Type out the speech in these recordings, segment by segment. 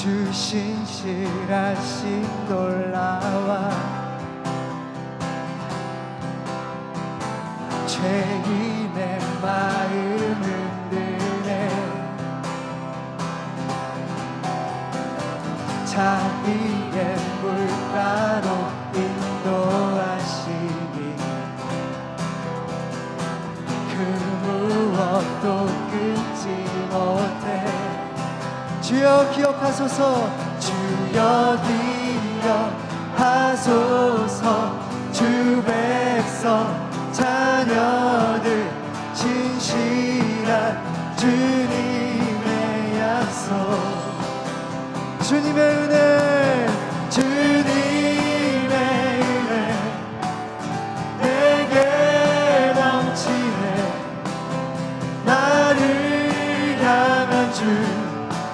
주 신실하신 놀라와 죄인의 마음 흔드네 자비의 물가로 인도하시니 그 무엇도 끊지 못해 주여 기억하소서 주여 기억하소서 주 백성 자녀들 진실한 주님의 약속 주님의 은혜 주님의 은혜 내게 넘치네 나를 향한 주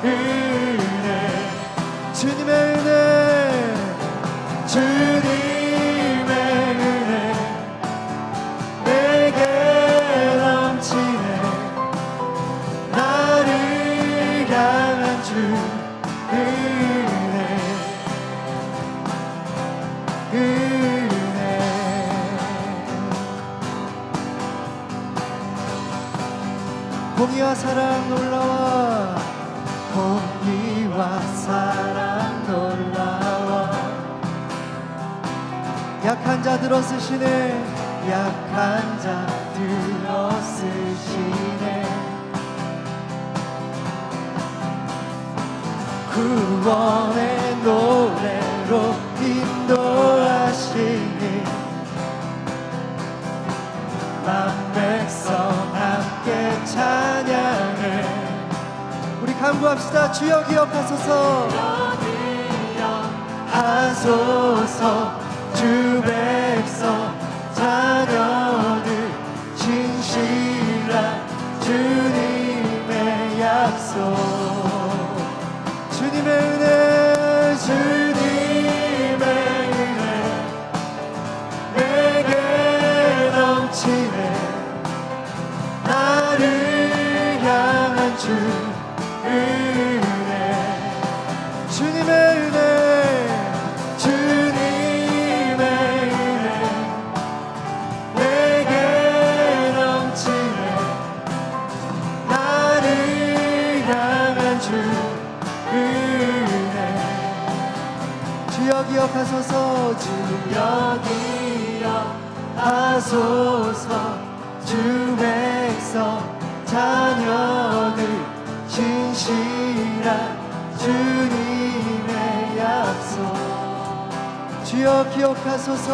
은혜 주님의 은혜 주님의 은혜 내게 넘치네 나를 향한 주 은혜 은혜 공의와 사랑 놀라와 공의와 사랑 놀라워 약한 자 들어쓰시네 약한 자 들어쓰시네 구원의 노래로 인도하시니 만백성 함께 찬양해 우리 간구합시다 주여 기억하소서 하소서 주 백성 자녀들 진실한 주님의 약속 주님의 은혜 주님의 은혜 내게 넘치네 나를 향한 주 은혜 주님의 은혜 주님의 은혜 내게 넘치네 나를 향한 주 은혜 주여 기억하소서 주여 기억하소서 주 백성 자녀들 진실한 주님의 약속 주여 기억하소서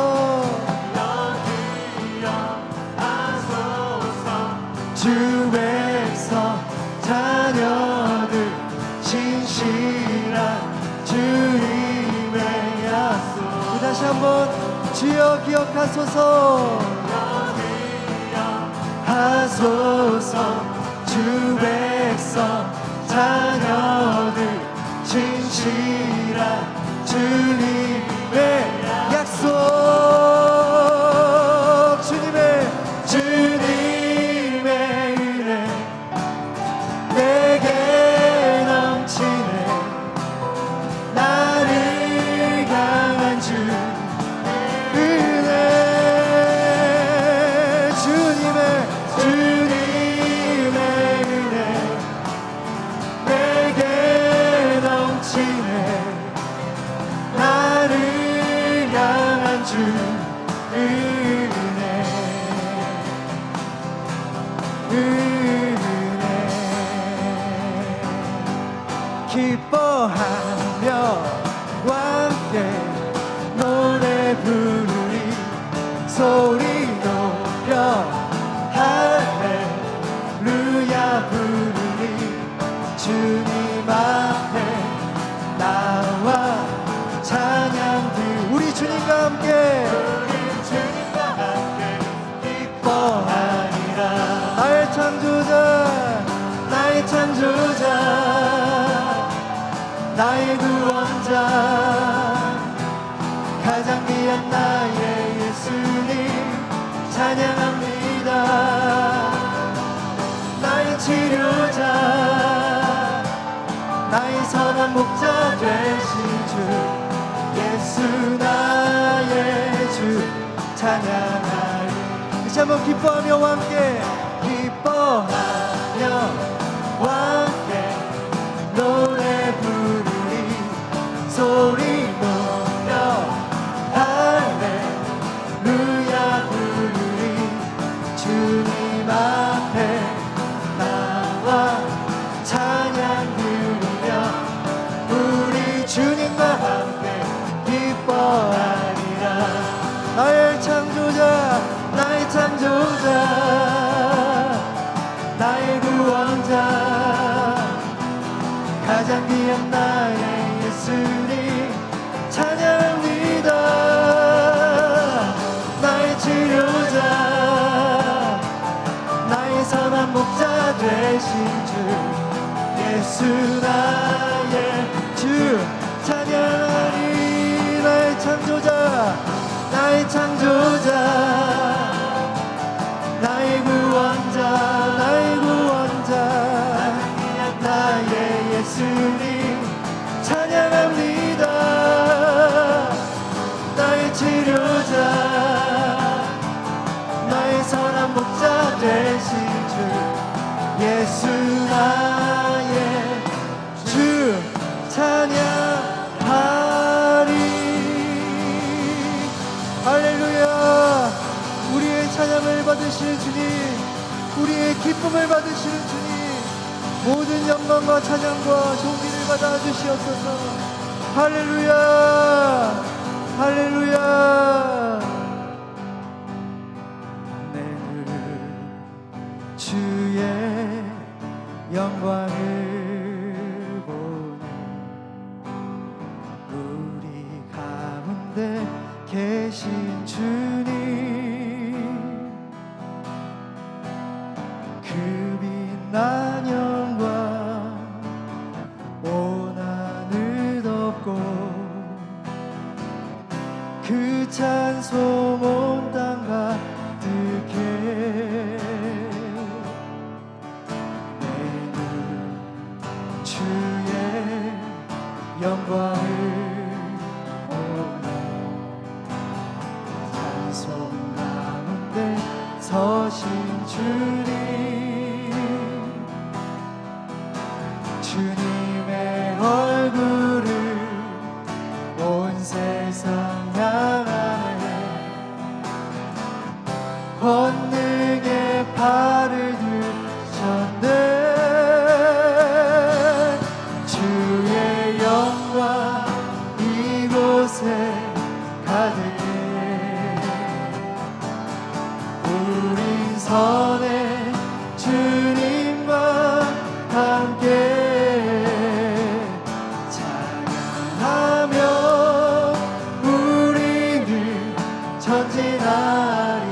주 백성 자녀들 진실한 주님의 약속 다시 한번 주여 기억하소서 하소서 주 백성 자녀들 진실한 주님의 약속 주님의 은혜 내게 넘치네 나를 향한 주 은혜 주님의 은혜 내게 넘치네 나를 향한 주 은혜 기뻐하며 함께 노래 부르리 소리 높여 할렐루야 부르리 주님 앞에 나와 찬양들 우리 주님과 함께 기뻐하리라 나의 창조자 나의 구원자 가장 귀한 나의 예수님 찬양합니다 나의 치료자 나의 선한 목자 되신 주 예수 나의 주 찬양하리. 다시 한번 기뻐하며 함께 기뻐하며 함께 노래 부르리 소리 높여 할렐루야 부르리 주님 앞에 나와 찬양 부르며 우리 주님과 함께 기뻐하리라. 나의 창조자 나의 창조자 나의 구원자 가장 귀한 나의 예수님 찬양합니다. 나의 치료자 나의 선한 목자 되신 주 예수 나의 주 찬양하리. 나의 창조자 나의 창조자 나의 구원자 나의 구원자 나의 예수님 찬양합니다. 나의 치료자 나의 선한 목자 되신 주 예수 나의 주 찬양하리. 할렐루야. 우리의 찬양을 받으시는 주님 우리의 기쁨을 받으시는 주님 모든 영광과 찬양과 존귀를 받아 주시옵소서. 할렐루야 할렐루야. 내는 주의 영광을 보니 우리 가운데 계신 주님 그 빛난 영광 온 하늘 덮고 그 찬송 온 땅 가득해 내 눈 주의 영광을 서신 주님 주님의 얼굴을 온 세상 향하네 권능의 팔을 드셨네 주의 영광 이곳에 가득해 우린 선해 주님과 함께 찬양하며 우리를 전진하리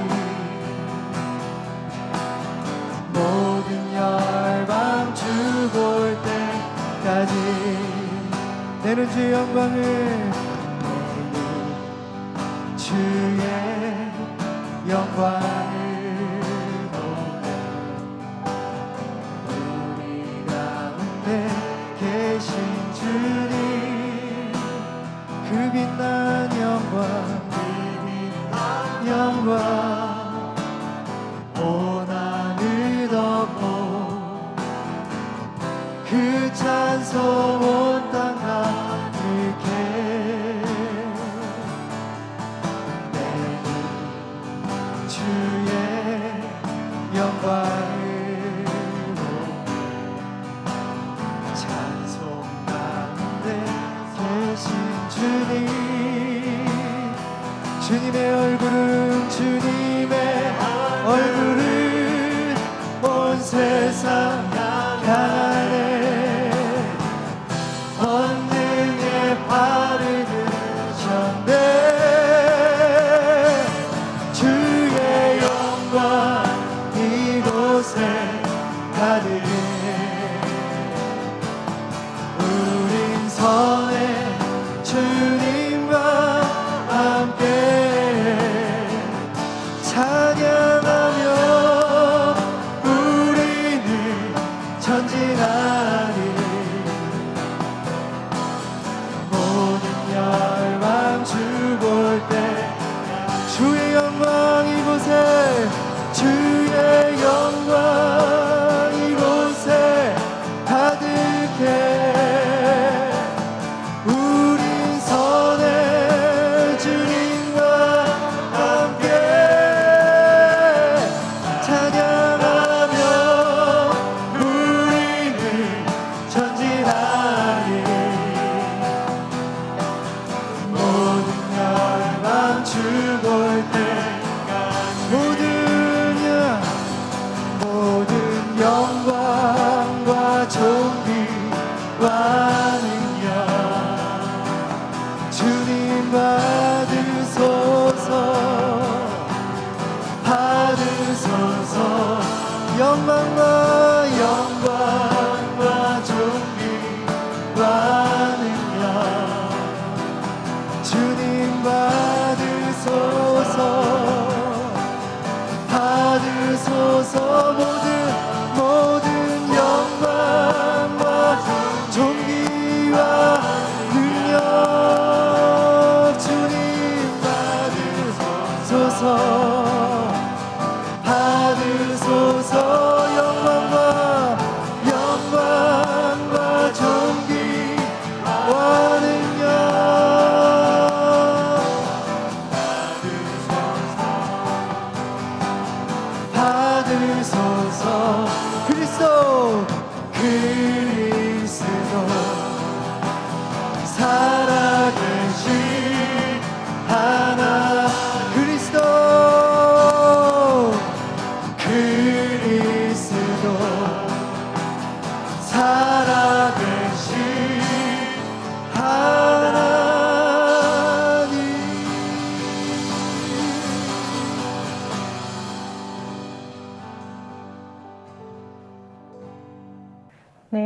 모든 열방 죽을 때까지 내는 주의 영광을 주의 영광을 그 빛난 영광 온 하늘 덮고 그 찬송 온 땅 가득해 내는 주의 영광을 찬송 가운데 계신 주님 주님의 얼굴을 온 세상 향하네 권능의 팔을 드셨네 주의 영광 이곳에 가득해 우린 선해 주님과 함께 찬양하며 우리는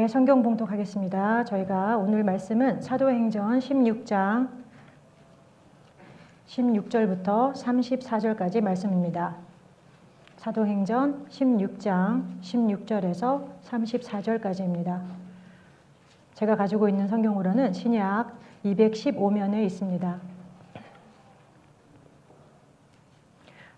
네, 성경 봉독하겠습니다. 저희가 오늘 말씀은 사도행전 16장 16절부터 34절까지 말씀입니다. 사도행전 16장 16절에서 34절까지입니다. 제가 가지고 있는 성경으로는 신약 215면에 있습니다.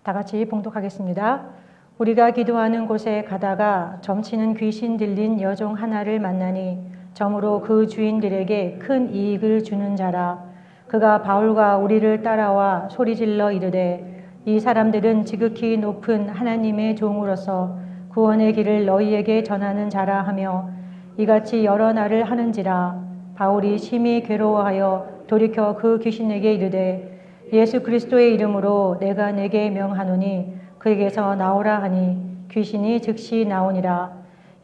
다 같이 봉독하겠습니다. 우리가 기도하는 곳에 가다가 점치는 귀신 들린 여종 하나를 만나니 점으로 그 주인들에게 큰 이익을 주는 자라. 그가 바울과 우리를 따라와 소리질러 이르되 이 사람들은 지극히 높은 하나님의 종으로서 구원의 길을 너희에게 전하는 자라 하며 이같이 여러 날을 하는지라. 바울이 심히 괴로워하여 돌이켜 그 귀신에게 이르되 예수 그리스도의 이름으로 내가 내게 명하노니 그에게서 나오라 하니 귀신이 즉시 나오니라.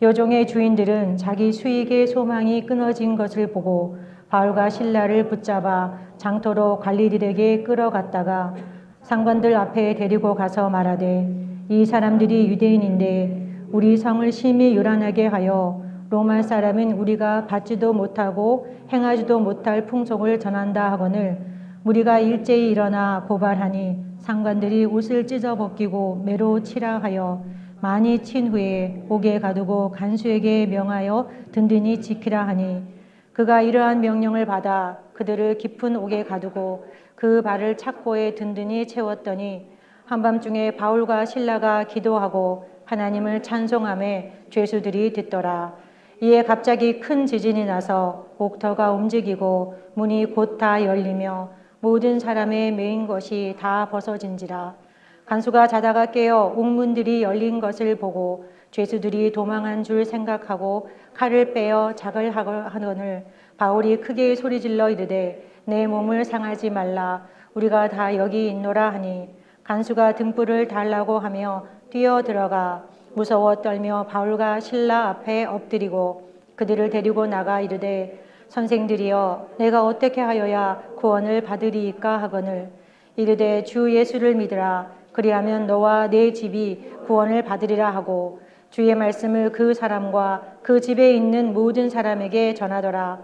여종의 주인들은 자기 수익의 소망이 끊어진 것을 보고 바울과 실라를 붙잡아 장터로 관리들에게 끌어갔다가 상관들 앞에 데리고 가서 말하되 이 사람들이 유대인인데 우리 성을 심히 요란하게 하여 로마 사람은 우리가 받지도 못하고 행하지도 못할 풍속을 전한다 하거늘 우리가 일제히 일어나 고발하니 상관들이 옷을 찢어 벗기고 매로 치라 하여 많이 친 후에 옥에 가두고 간수에게 명하여 든든히 지키라 하니 그가 이러한 명령을 받아 그들을 깊은 옥에 가두고 그 발을 착고에 든든히 채웠더니 한밤중에 바울과 실라가 기도하고 하나님을 찬송하며 죄수들이 듣더라. 이에 갑자기 큰 지진이 나서 옥터가 움직이고 문이 곧 다 열리며 모든 사람의 매인 것이 다 벗어진지라. 간수가 자다가 깨어 옥문들이 열린 것을 보고 죄수들이 도망한 줄 생각하고 칼을 빼어 작을 하거늘 바울이 크게 소리질러 이르되 내 몸을 상하지 말라. 우리가 다 여기 있노라 하니 간수가 등불을 달라고 하며 뛰어 들어가 무서워 떨며 바울과 실라 앞에 엎드리고 그들을 데리고 나가 이르되 선생들이여 내가 어떻게 하여야 구원을 받으리이까 하거늘 이르되 주 예수를 믿으라. 그리하면 너와 내 집이 구원을 받으리라 하고 주의 말씀을 그 사람과 그 집에 있는 모든 사람에게 전하더라.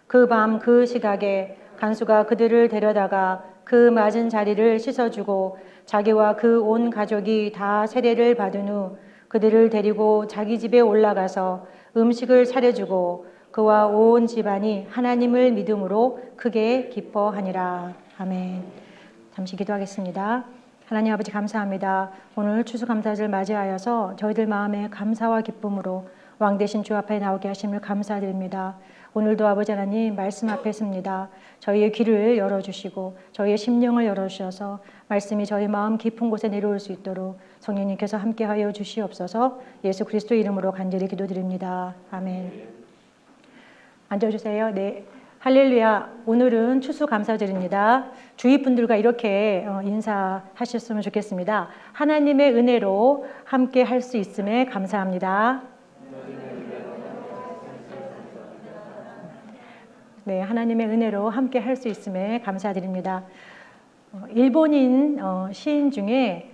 그 밤 그 시각에 간수가 그들을 데려다가 그 맞은 자리를 씻어주고 자기와 그 온 가족이 다 세례를 받은 후 그들을 데리고 자기 집에 올라가서 음식을 차려주고 그와 온 집안이 하나님을 믿음으로 크게 기뻐하니라. 아멘. 잠시 기도하겠습니다. 하나님 아버지 감사합니다. 오늘 추수감사절 맞이하여서 저희들 마음에 감사와 기쁨으로 왕 대신 주 앞에 나오게 하심을 감사드립니다. 오늘도 아버지 하나님 말씀 앞에 섭니다. 저희의 귀를 열어주시고 저희의 심령을 열어주셔서 말씀이 저희 마음 깊은 곳에 내려올 수 있도록 성령님께서 함께하여 주시옵소서. 예수 그리스도의 이름으로 간절히 기도드립니다. 아멘. 앉아주세요. 네, 할렐루야. 오늘은 추수감사절입니다. 주위 분들과 이렇게 인사하셨으면 좋겠습니다. 하나님의 은혜로 함께 할 수 있음에 감사합니다. 네, 하나님의 은혜로 함께 할 수 있음에 감사드립니다. 일본인 시인 중에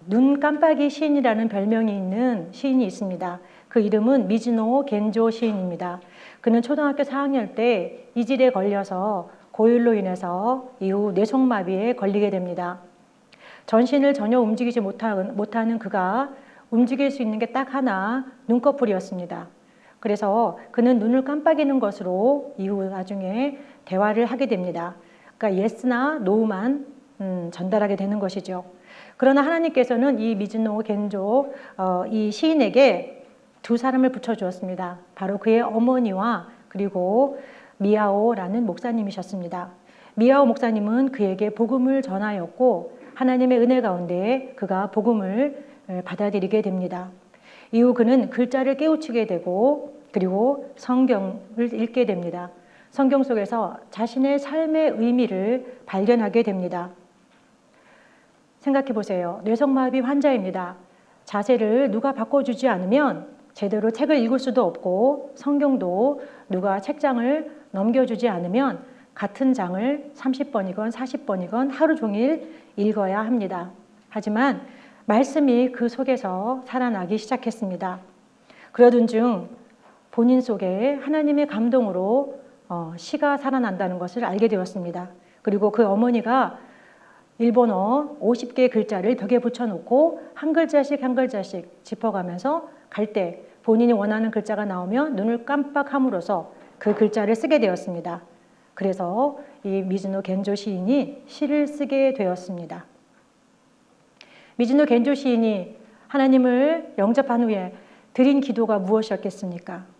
눈 깜빡이 시인이라는 별명이 있는 시인이 있습니다. 그 이름은 미즈노 겐조 시인입니다. 그는 초등학교 4학년 때 이질에 걸려서 고열로 인해서 이후 뇌성마비에 걸리게 됩니다. 전신을 전혀 움직이지 못하는 그가 움직일 수 있는 게 딱 하나, 눈꺼풀이었습니다. 그래서 그는 눈을 깜빡이는 것으로 이후 나중에 대화를 하게 됩니다. 그러니까 yes나 no만 전달하게 되는 것이죠. 그러나 하나님께서는 이 미즈노 겐조 이 시인에게 두 사람을 붙여주었습니다. 바로 그의 어머니와 그리고 미야오라는 목사님이셨습니다. 미야오 목사님은 그에게 복음을 전하였고 하나님의 은혜 가운데 그가 복음을 받아들이게 됩니다. 이후 그는 글자를 깨우치게 되고 그리고 성경을 읽게 됩니다. 성경 속에서 자신의 삶의 의미를 발견하게 됩니다. 생각해 보세요. 뇌성마비 환자입니다. 자세를 누가 바꿔주지 않으면 제대로 책을 읽을 수도 없고 성경도 누가 책장을 넘겨주지 않으면 같은 장을 30번이건 40번이건 하루 종일 읽어야 합니다. 하지만 말씀이 그 속에서 살아나기 시작했습니다. 그러던 중 본인 속에 하나님의 감동으로 시가 살아난다는 것을 알게 되었습니다. 그리고 그 어머니가 일본어 50개의 글자를 벽에 붙여놓고 한 글자씩 한 글자씩 짚어가면서 갈 때 본인이 원하는 글자가 나오면 눈을 깜빡함으로써 그 글자를 쓰게 되었습니다. 그래서 이 미즈노 겐조 시인이 시를 쓰게 되었습니다. 미즈노 겐조 시인이 하나님을 영접한 후에 드린 기도가 무엇이었겠습니까?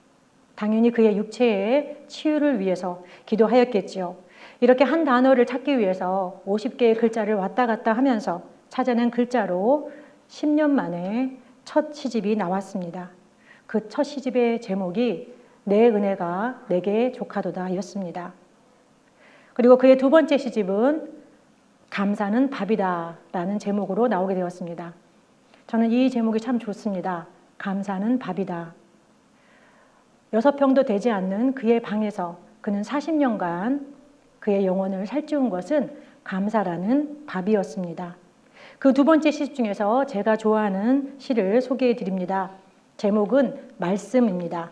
당연히 그의 육체의 치유를 위해서 기도하였겠지요. 이렇게 한 단어를 찾기 위해서 50개의 글자를 왔다 갔다 하면서 찾아낸 글자로 10년 만에 첫 시집이 나왔습니다. 그 첫 시집의 제목이 내 은혜가 내게 조카도다 였습니다. 그리고 그의 두 번째 시집은 감사는 밥이다 라는 제목으로 나오게 되었습니다. 저는 이 제목이 참 좋습니다. 감사는 밥이다. 6평도 되지 않는 그의 방에서 그는 40년간 그의 영혼을 살찌운 것은 감사라는 밥이었습니다. 그 두 번째 시집 중에서 제가 좋아하는 시를 소개해 드립니다. 제목은 말씀입니다.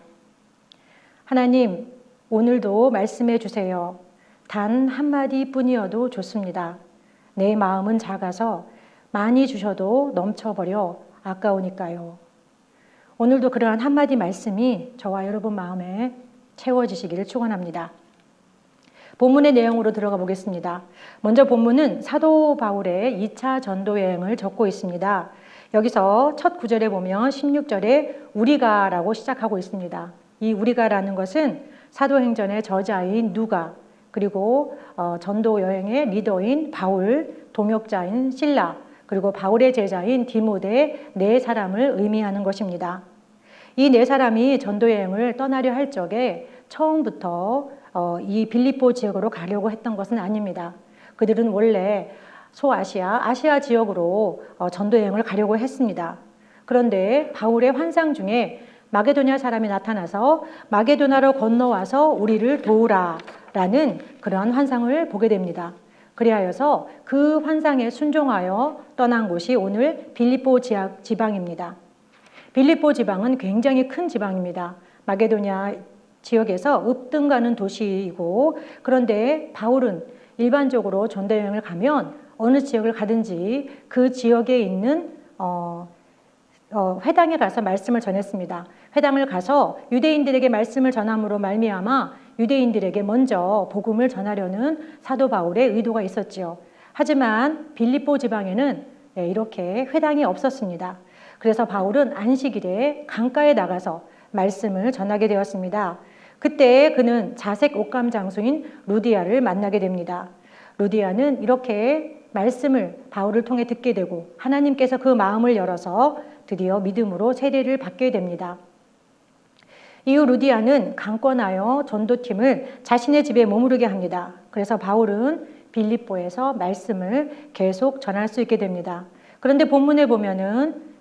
하나님, 오늘도 말씀해 주세요. 단 한마디 뿐이어도 좋습니다. 내 마음은 작아서 많이 주셔도 넘쳐버려 아까우니까요. 오늘도 그러한 한마디 말씀이 저와 여러분 마음에 채워지시기를 축원합니다. 본문의 내용으로 들어가 보겠습니다. 먼저 본문은 사도 바울의 2차 전도 여행을 적고 있습니다. 여기서 첫 구절에 보면 16절에 우리가라고 시작하고 있습니다. 이 우리가라는 것은 사도행전의 저자인 누가, 그리고 전도 여행의 리더인 바울, 동역자인 실라, 그리고 바울의 제자인 디모데 네 사람을 의미하는 것입니다. 이 네 사람이 전도 여행을 떠나려 할 적에 처음부터 이 빌립보 지역으로 가려고 했던 것은 아닙니다. 그들은 원래 아시아 지역으로 전도 여행을 가려고 했습니다. 그런데 바울의 환상 중에 마게도냐 사람이 나타나서 마게도나로 건너와서 우리를 도우라 라는 그러한 환상을 보게 됩니다. 그리하여서 그 환상에 순종하여 떠난 곳이 오늘 빌립보 지방입니다. 빌립보 지방은 굉장히 큰 지방입니다. 마게도냐 지역에서 읍등가는 도시이고, 그런데 바울은 일반적으로 전도 여행을 가면 어느 지역을 가든지 그 지역에 있는 회당에 가서 말씀을 전했습니다. 회당을 가서 유대인들에게 말씀을 전함으로 말미암아 유대인들에게 먼저 복음을 전하려는 사도 바울의 의도가 있었지요. 하지만 빌립보 지방에는 이렇게 회당이 없었습니다. 그래서 바울은 안식일에 강가에 나가서 말씀을 전하게 되었습니다. 그때 그는 자색 옥감 장수인 루디아를 만나게 됩니다. 루디아는 이렇게 말씀을 바울을 통해 듣게 되고 하나님께서 그 마음을 열어서 드디어 믿음으로 세례를 받게 됩니다. 이후 루디아는 강권하여 전도팀을 자신의 집에 머무르게 합니다. 그래서 바울은 빌립보에서 말씀을 계속 전할 수 있게 됩니다. 그런데 본문에 보면은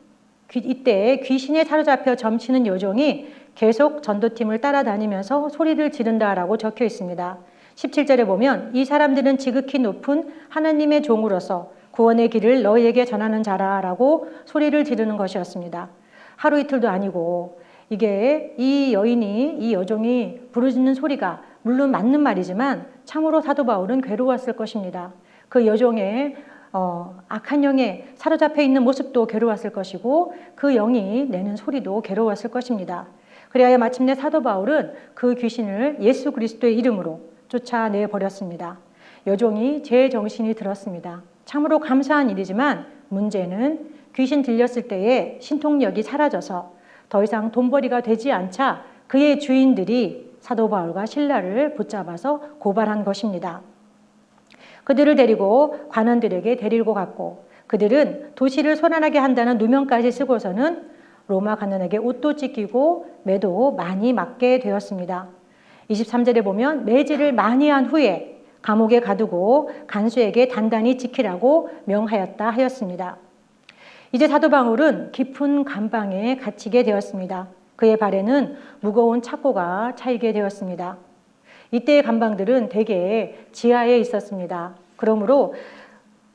이때 귀신에 사로잡혀 점치는 여종이 계속 전도팀을 따라다니면서 소리를 지른다라고 적혀 있습니다. 17절에 보면 이 사람들은 지극히 높은 하나님의 종으로서 구원의 길을 너희에게 전하는 자라라고 소리를 지르는 것이었습니다. 하루 이틀도 아니고 이게 이 여종이 부르짖는 소리가 물론 맞는 말이지만 참으로 사도 바울은 괴로웠을 것입니다. 그 여종의 악한 영에 사로잡혀 있는 모습도 괴로웠을 것이고 그 영이 내는 소리도 괴로웠을 것입니다. 그래야 마침내 사도 바울은 그 귀신을 예수 그리스도의 이름으로 쫓아내버렸습니다. 여종이 제정신이 들었습니다. 참으로 감사한 일이지만 문제는 귀신 들렸을 때에 신통력이 사라져서 더 이상 돈벌이가 되지 않자 그의 주인들이 사도 바울과 실라를 붙잡아서 고발한 것입니다. 그들을 데리고 관원들에게 데리고 갔고 그들은 도시를 소란하게 한다는 누명까지 쓰고서는 로마 관원에게 옷도 찢기고 매도 많이 맞게 되었습니다. 23절에 보면 매질을 많이 한 후에 감옥에 가두고 간수에게 단단히 지키라고 명하였다 하였습니다. 이제 사도 바울은 깊은 감방에 갇히게 되었습니다. 그의 발에는 무거운 착고가 차이게 되었습니다. 이때의 감방들은 대개 지하에 있었습니다. 그러므로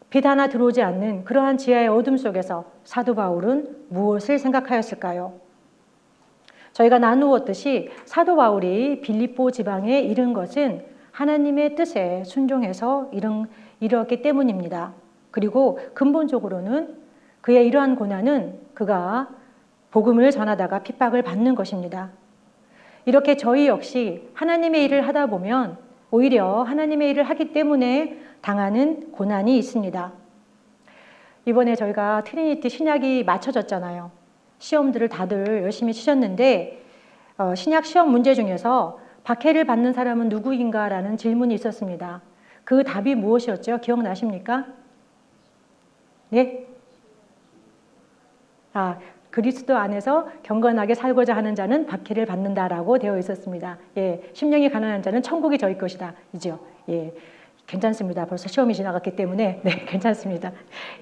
빛 하나 들어오지 않는 그러한 지하의 어둠 속에서 사도 바울은 무엇을 생각하였을까요? 저희가 나누었듯이 사도 바울이 빌립보 지방에 이른 것은 하나님의 뜻에 순종해서 이르렀기 때문입니다. 그리고 근본적으로는 그의 이러한 고난은 그가 복음을 전하다가 핍박을 받는 것입니다. 이렇게 저희 역시 하나님의 일을 하다 보면 오히려 하나님의 일을 하기 때문에 당하는 고난이 있습니다. 이번에 저희가 트리니티 신약이 맞춰졌잖아요. 시험들을 다들 열심히 치셨는데 신약 시험 문제 중에서 박해를 받는 사람은 누구인가 라는 질문이 있었습니다. 그 답이 무엇이었죠? 기억나십니까? 네? 그리스도 안에서 경건하게 살고자 하는 자는 박해를 받는다라고 되어 있었습니다. 예, 심령이 가난한 자는 천국이 저희 것이다. 이죠. 예, 괜찮습니다. 벌써 시험이 지나갔기 때문에 네, 괜찮습니다.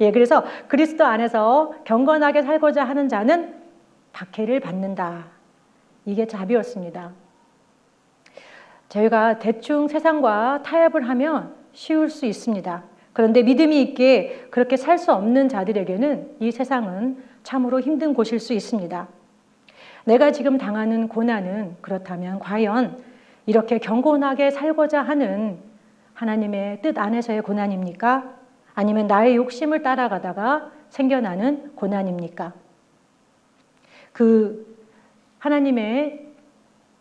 예, 그래서 그리스도 안에서 경건하게 살고자 하는 자는 박해를 받는다. 이게 답이었습니다. 저희가 대충 세상과 타협을 하면 쉬울 수 있습니다. 그런데 믿음이 있게 그렇게 살 수 없는 자들에게는 이 세상은 참으로 힘든 곳일 수 있습니다. 내가 지금 당하는 고난은 그렇다면 과연 이렇게 경건하게 살고자 하는 하나님의 뜻 안에서의 고난입니까? 아니면 나의 욕심을 따라가다가 생겨나는 고난입니까?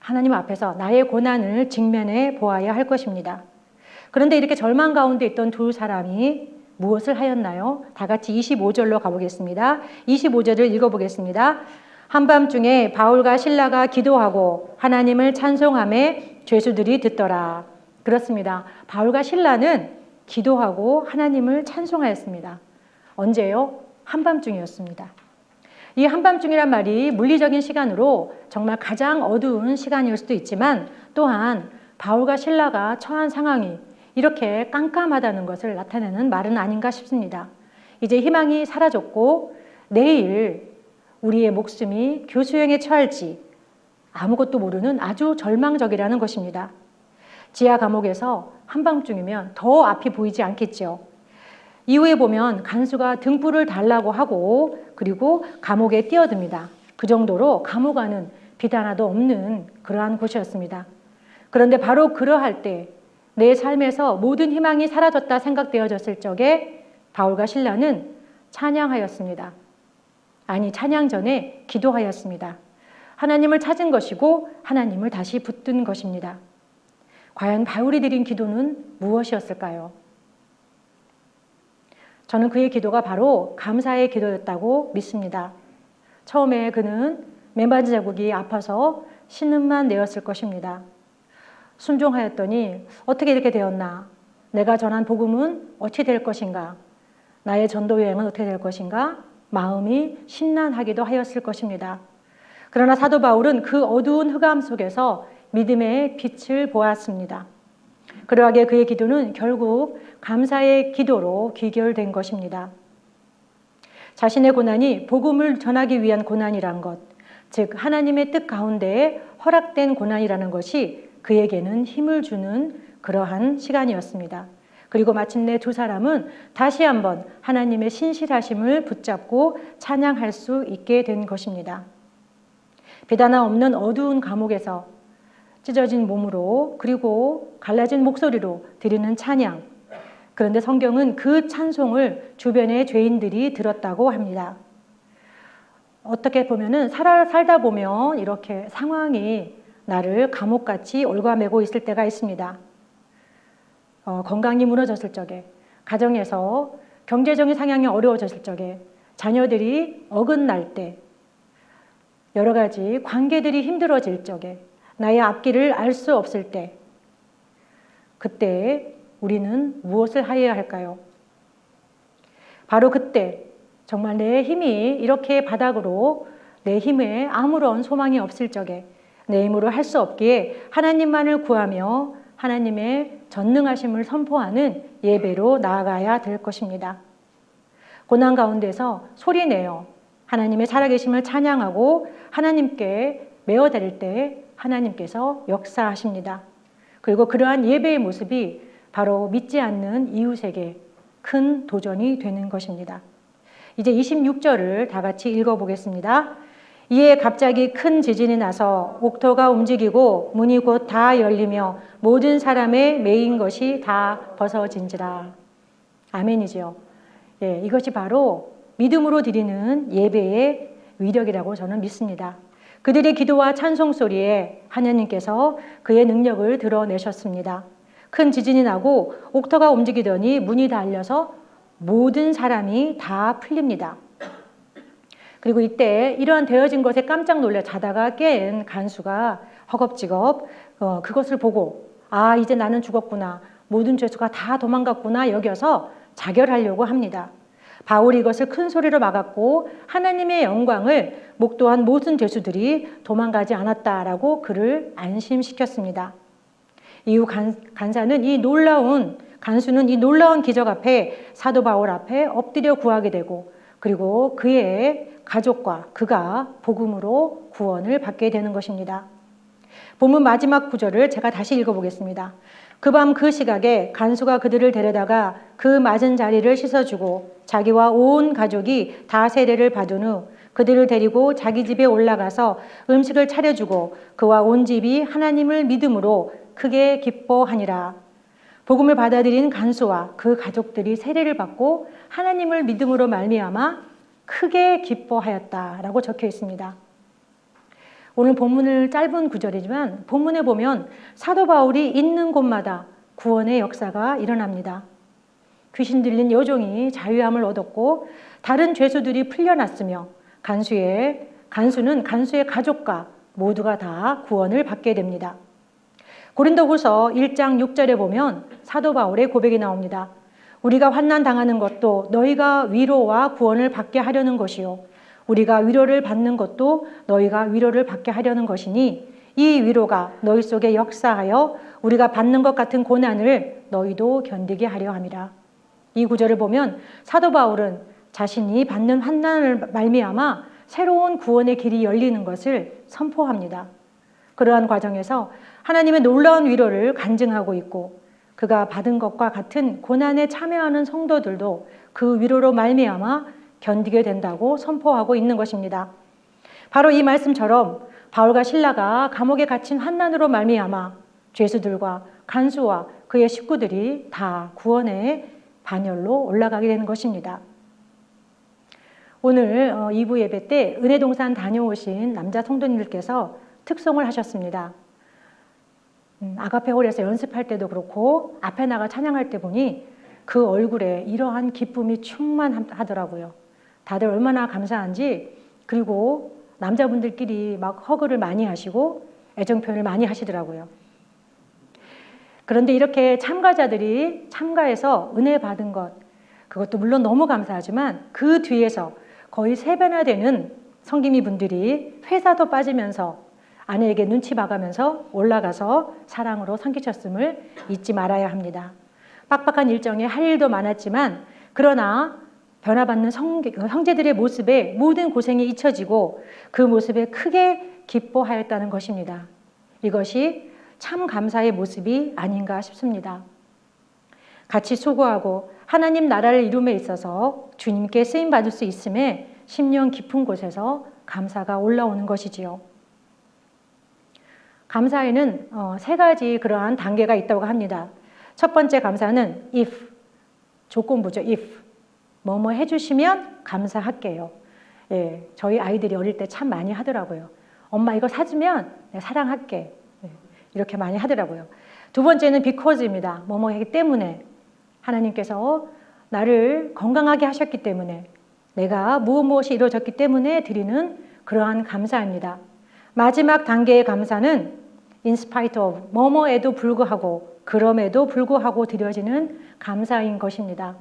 하나님 앞에서 나의 고난을 직면해 보아야 할 것입니다. 그런데 이렇게 절망 가운데 있던 두 사람이 무엇을 하였나요? 다 같이 25절로 가보겠습니다. 25절을 읽어보겠습니다. 한밤중에 바울과 실라가 기도하고 하나님을 찬송하며 죄수들이 듣더라. 그렇습니다. 바울과 실라는 기도하고 하나님을 찬송하였습니다. 언제요? 한밤중이었습니다. 이 한밤중이란 말이 물리적인 시간으로 정말 가장 어두운 시간일 수도 있지만 또한 바울과 실라가 처한 상황이 이렇게 깜깜하다는 것을 나타내는 말은 아닌가 싶습니다. 이제 희망이 사라졌고 내일 우리의 목숨이 교수형에 처할지 아무것도 모르는 아주 절망적이라는 것입니다. 지하 감옥에서 한밤중이면 더 앞이 보이지 않겠죠. 이후에 보면 간수가 등불을 달라고 하고 그리고 감옥에 뛰어듭니다. 그 정도로 감옥 안은 빛 하나도 없는 그러한 곳이었습니다. 그런데 바로 그러할 때 내 삶에서 모든 희망이 사라졌다 생각되어졌을 적에 바울과 실라는 찬양하였습니다. 아니, 찬양 전에 기도하였습니다. 하나님을 찾은 것이고 하나님을 다시 붙든 것입니다. 과연 바울이 드린 기도는 무엇이었을까요? 저는 그의 기도가 바로 감사의 기도였다고 믿습니다. 처음에 그는 맨바지 자국이 아파서 신음만 내었을 것입니다. 순종하였더니 어떻게 이렇게 되었나? 내가 전한 복음은 어찌 될 것인가? 나의 전도 여행은 어떻게 될 것인가? 마음이 심란하기도 하였을 것입니다. 그러나 사도 바울은 그 어두운 흑암 속에서 믿음의 빛을 보았습니다. 그러하게 그의 기도는 결국 감사의 기도로 귀결된 것입니다. 자신의 고난이 복음을 전하기 위한 고난이란 것, 즉 하나님의 뜻 가운데에 허락된 고난이라는 것이 그에게는 힘을 주는 그러한 시간이었습니다. 그리고 마침내 두 사람은 다시 한번 하나님의 신실하심을 붙잡고 찬양할 수 있게 된 것입니다. 빛 하나 없는 어두운 감옥에서 찢어진 몸으로 그리고 갈라진 목소리로 드리는 찬양. 그런데 성경은 그 찬송을 주변의 죄인들이 들었다고 합니다. 어떻게 보면은 살다 보면 이렇게 상황이 나를 감옥같이 올가매고 있을 때가 있습니다. 건강이 무너졌을 적에, 가정에서 경제적인 상황이 어려워졌을 적에, 자녀들이 어긋날 때, 여러 가지 관계들이 힘들어질 적에, 나의 앞길을 알 수 없을 때, 그때 우리는 무엇을 하여야 할까요? 바로 그때 정말 내 힘이 이렇게 바닥으로 내 힘에 아무런 소망이 없을 적에 내 힘으로 할 수 없기에 하나님만을 구하며 하나님의 전능하심을 선포하는 예배로 나아가야 될 것입니다. 고난 가운데서 소리내어 하나님의 살아계심을 찬양하고 하나님께 메어드릴 때 하나님께서 역사하십니다. 그리고 그러한 예배의 모습이 바로 믿지 않는 이웃에게 큰 도전이 되는 것입니다. 이제 26절을 다 같이 읽어보겠습니다. 이에 갑자기 큰 지진이 나서 옥토가 움직이고 문이 곧 다 열리며 모든 사람의 매인 것이 다 벗어진지라. 아멘이죠. 예, 이것이 바로 믿음으로 드리는 예배의 위력이라고 저는 믿습니다. 그들의 기도와 찬송 소리에 하나님께서 그의 능력을 드러내셨습니다. 큰 지진이 나고 옥토가 움직이더니 문이 다 열려서 모든 사람이 다 풀립니다. 그리고 이때 이러한 되어진 것에 깜짝 놀라 자다가 깬 간수가 허겁지겁 그것을 보고 아, 이제 나는 죽었구나. 모든 죄수가 다 도망갔구나 여겨서 자결하려고 합니다. 바울이 이것을 큰 소리로 막았고 하나님의 영광을 목도한 모든 죄수들이 도망가지 않았다라고 그를 안심시켰습니다. 이후 간수는 이 놀라운 기적 앞에 사도 바울 앞에 엎드려 구하게 되고 그리고 그의 가족과 그가 복음으로 구원을 받게 되는 것입니다. 본문 마지막 구절을 제가 다시 읽어보겠습니다. 그 밤 그 시각에 간수가 그들을 데려다가 그 맞은 자리를 씻어주고 자기와 온 가족이 다 세례를 받은 후 그들을 데리고 자기 집에 올라가서 음식을 차려주고 그와 온 집이 하나님을 믿음으로 크게 기뻐하니라. 복음을 받아들인 간수와 그 가족들이 세례를 받고 하나님을 믿음으로 말미암아 크게 기뻐하였다라고 적혀 있습니다. 오늘 본문을 짧은 구절이지만 본문에 보면 사도 바울이 있는 곳마다 구원의 역사가 일어납니다. 귀신 들린 여종이 자유함을 얻었고 다른 죄수들이 풀려났으며 간수는 간수의 가족과 모두가 다 구원을 받게 됩니다. 고린도후서 1장 6절에 보면 사도 바울의 고백이 나옵니다. 우리가 환난 당하는 것도 너희가 위로와 구원을 받게 하려는 것이요 우리가 위로를 받는 것도 너희가 위로를 받게 하려는 것이니 이 위로가 너희 속에 역사하여 우리가 받는 것 같은 고난을 너희도 견디게 하려 함이라. 이 구절을 보면 사도 바울은 자신이 받는 환난을 말미암아 새로운 구원의 길이 열리는 것을 선포합니다. 그러한 과정에서 하나님의 놀라운 위로를 간증하고 있고 그가 받은 것과 같은 고난에 참여하는 성도들도 그 위로로 말미암아 견디게 된다고 선포하고 있는 것입니다. 바로 이 말씀처럼 바울과 실라가 감옥에 갇힌 환난으로 말미암아 죄수들과 간수와 그의 식구들이 다 구원의 반열로 올라가게 되는 것입니다. 오늘 2부 예배 때 은혜동산 다녀오신 남자 성도님들께서 특송을 하셨습니다. 아가페홀에서 연습할 때도 그렇고 앞에 나가 찬양할 때 보니 그 얼굴에 이러한 기쁨이 충만하더라고요. 다들 얼마나 감사한지 그리고 남자분들끼리 막 허그를 많이 하시고 애정 표현을 많이 하시더라고요. 그런데 이렇게 참가자들이 참가해서 은혜 받은 것 그것도 물론 너무 감사하지만 그 뒤에서 거의 3배나 되는 성김이 분들이 회사도 빠지면서 아내에게 눈치 봐가면서 올라가서 사랑으로 섬기셨음을 잊지 말아야 합니다. 빡빡한 일정에 할 일도 많았지만 그러나 변화받는 형제들의 모습에 모든 고생이 잊혀지고 그 모습에 크게 기뻐하였다는 것입니다. 이것이 참 감사의 모습이 아닌가 싶습니다. 같이 수고하고 하나님 나라를 이룸에 있어서 주님께 쓰임받을 수 있음에 심령 깊은 곳에서 감사가 올라오는 것이지요. 감사에는 3가지 그러한 단계가 있다고 합니다. 첫 번째 감사는 if, 조건부죠. if, 뭐뭐 해주시면 감사할게요. 예, 저희 아이들이 어릴 때 참 많이 하더라고요. 엄마 이거 사주면 내가 사랑할게. 예, 이렇게 많이 하더라고요. 두 번째는 because입니다. 뭐뭐 하기 때문에 하나님께서 나를 건강하게 하셨기 때문에 내가 무엇이 이루어졌기 때문에 드리는 그러한 감사입니다. 마지막 단계의 감사는 in spite of, 뭐뭐에도 불구하고 그럼에도 불구하고 드려지는 감사인 것입니다.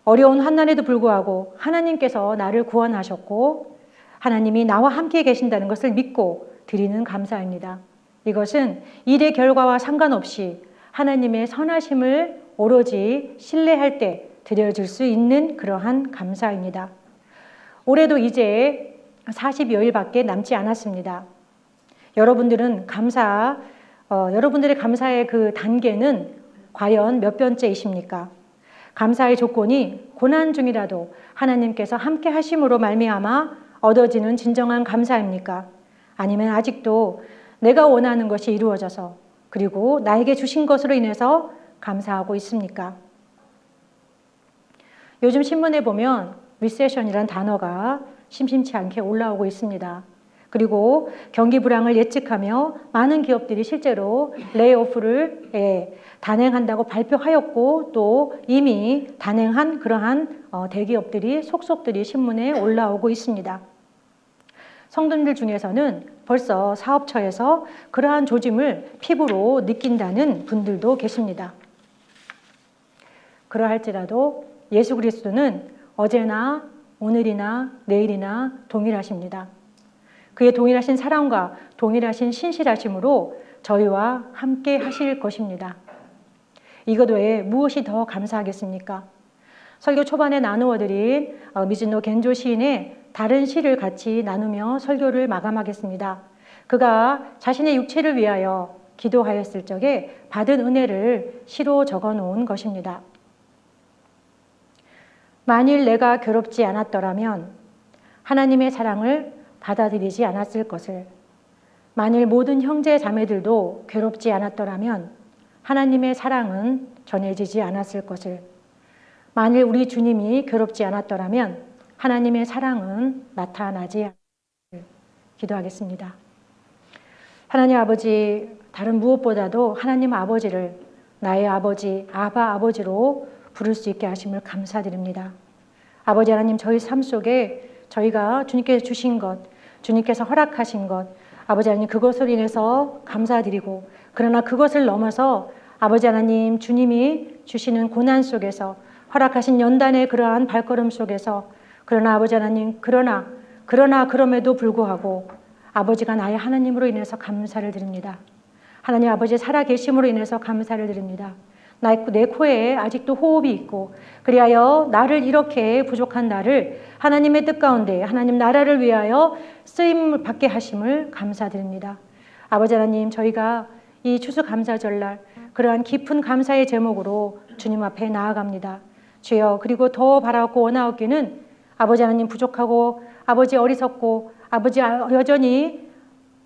어려운 환난에도 불구하고 하나님께서 나를 구원하셨고 하나님이 나와 함께 계신다는 것을 믿고 드리는 감사입니다. 이것은 일의 결과와 상관없이 하나님의 선하심을 오로지 신뢰할 때 드려질 수 있는 그러한 감사입니다. 올해도 이제 40여일밖에 남지 않았습니다. 여러분들은 여러분들의 감사의 그 단계는 과연 몇 번째이십니까? 감사의 조건이 고난 중이라도 하나님께서 함께 하심으로 말미암아 얻어지는 진정한 감사입니까? 아니면 아직도 내가 원하는 것이 이루어져서 그리고 나에게 주신 것으로 인해서 감사하고 있습니까? 요즘 신문에 보면 리세션이란 단어가 심심치 않게 올라오고 있습니다. 그리고 경기 불황을 예측하며 많은 기업들이 실제로 레이오프를 단행한다고 발표하였고 또 이미 단행한 그러한 대기업들이 속속들이 신문에 올라오고 있습니다. 성도님들 중에서는 벌써 사업처에서 그러한 조짐을 피부로 느낀다는 분들도 계십니다. 그러할지라도 예수 그리스도는 어제나 오늘이나 내일이나 동일하십니다. 그의 동일하신 사랑과 동일하신 신실하심으로 저희와 함께 하실 것입니다. 이것 외에 무엇이 더 감사하겠습니까? 설교 초반에 나누어 드린 미즈노 겐조 시인의 다른 시를 같이 나누며 설교를 마감하겠습니다. 그가 자신의 육체를 위하여 기도하였을 적에 받은 은혜를 시로 적어 놓은 것입니다. 만일 내가 괴롭지 않았더라면 하나님의 사랑을 받아들이지 않았을 것을, 만일 모든 형제 자매들도 괴롭지 않았더라면 하나님의 사랑은 전해지지 않았을 것을, 만일 우리 주님이 괴롭지 않았더라면 하나님의 사랑은 나타나지 않을 것을 기도하겠습니다. 하나님 아버지, 다른 무엇보다도 하나님 아버지를 나의 아버지, 아바 아버지로 부를 수 있게 하심을 감사드립니다. 아버지 하나님, 저희 삶 속에 저희가 주님께서 주신 것, 주님께서 허락하신 것, 아버지 하나님 그것으로 인해서 감사드리고, 그러나 그것을 넘어서 아버지 하나님 주님이 주시는 고난 속에서 허락하신 연단의 그러한 발걸음 속에서, 그러나 아버지 하나님 그럼에도 불구하고 아버지가 나의 하나님으로 인해서 감사를 드립니다. 하나님 아버지 살아계심으로 인해서 감사를 드립니다. 내 코에 아직도 호흡이 있고, 그리하여 나를 이렇게 부족한 나를 하나님의 뜻 가운데 하나님 나라를 위하여 쓰임을 받게 하심을 감사드립니다. 아버지 하나님, 저희가 이 추수감사절날 그러한 깊은 감사의 제목으로 주님 앞에 나아갑니다. 주여, 그리고 더 바라고 원하옵기는 아버지 하나님 부족하고 아버지 어리석고 아버지 여전히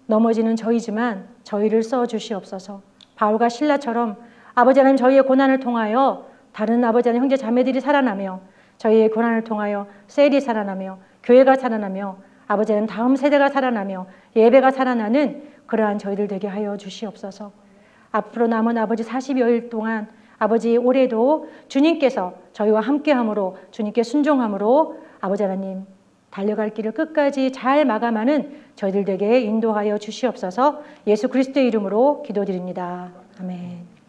넘어지는 저희지만 저희를 써주시옵소서. 바울과 신라처럼 아버지 하나님 저희의 고난을 통하여 다른 아버지 하나님 형제 자매들이 살아나며, 저희의 고난을 통하여 셀이 살아나며 교회가 살아나며 아버지 하나님 다음 세대가 살아나며 예배가 살아나는 그러한 저희들 되게 하여 주시옵소서. 앞으로 남은 아버지 40여일 동안 아버지 올해도 주님께서 저희와 함께함으로, 주님께 순종함으로 아버지 하나님 달려갈 길을 끝까지 잘 마감하는 저희들 되게 인도하여 주시옵소서. 예수 그리스도의 이름으로 기도드립니다. 아멘.